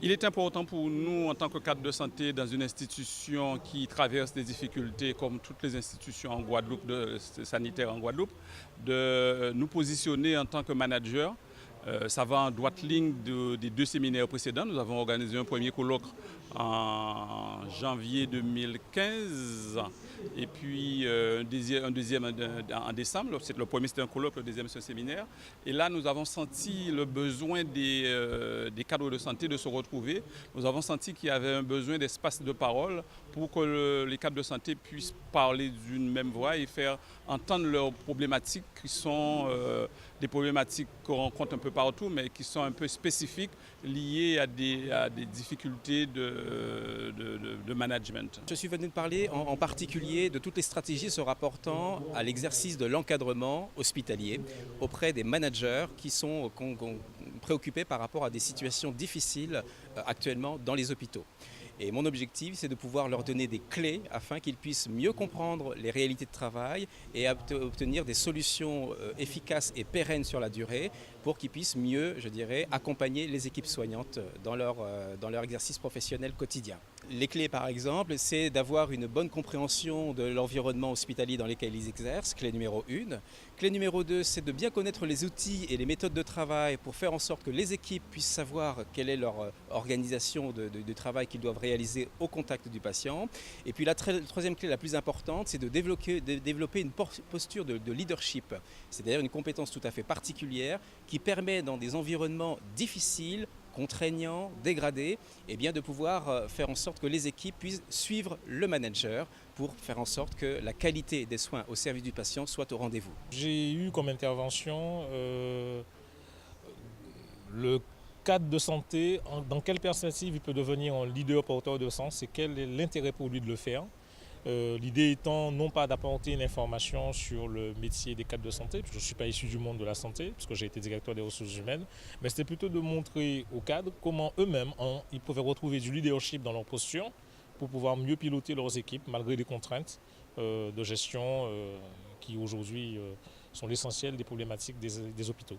Il est important pour nous, en tant que cadre de santé, dans une institution qui traverse des difficultés, comme toutes les institutions en Guadeloupe, sanitaires en Guadeloupe, de nous positionner en tant que manager. Ça va en droite ligne des deux séminaires précédents. Nous avons organisé un premier colloque en janvier 2015 et puis un deuxième en décembre. Le premier c'était un colloque, le deuxième c'est un séminaire. Et là nous avons senti le besoin des cadres de santé de se retrouver. Nous avons senti qu'il y avait un besoin d'espace de parole pour que les cadres de santé puissent parler d'une même voix et faire entendre leurs problématiques qui sont des problématiques qu'on rencontre un peu partout, mais qui sont un peu spécifiques, liées à des difficultés de management. Je suis venu de parler en particulier de toutes les stratégies se rapportant à l'exercice de l'encadrement hospitalier auprès des managers qui sont préoccupés par rapport à des situations difficiles actuellement dans les hôpitaux. Et mon objectif, c'est de pouvoir leur donner des clés afin qu'ils puissent mieux comprendre les réalités de travail et obtenir des solutions efficaces et pérennes sur la durée pour qu'ils puissent mieux, je dirais, accompagner les équipes soignantes dans leur exercice professionnel quotidien. Les clés, par exemple, c'est d'avoir une bonne compréhension de l'environnement hospitalier dans lequel ils exercent, clé numéro 1. Clé numéro 2, c'est de bien connaître les outils et les méthodes de travail pour faire en sorte que les équipes puissent savoir quelle est leur organisation de travail qu'ils doivent réaliser au contact du patient. Et puis la troisième clé la plus importante, c'est de développer une posture de leadership. C'est d'ailleurs une compétence tout à fait particulière qui permet dans des environnements difficiles, contraignants, dégradés, eh bien de pouvoir faire en sorte que les équipes puissent suivre le manager pour faire en sorte que la qualité des soins au service du patient soit au rendez-vous. J'ai eu comme intervention le cadre de santé, dans quelle perspective il peut devenir un leader porteur de sens et quel est l'intérêt pour lui de le faire. L'idée étant non pas d'apporter une information sur le métier des cadres de santé, parce que je ne suis pas issu du monde de la santé, parce que j'ai été directeur des ressources humaines, mais c'était plutôt de montrer aux cadres comment eux-mêmes ils pouvaient retrouver du leadership dans leur posture pour pouvoir mieux piloter leurs équipes malgré les contraintes de gestion qui aujourd'hui sont l'essentiel des problématiques des hôpitaux.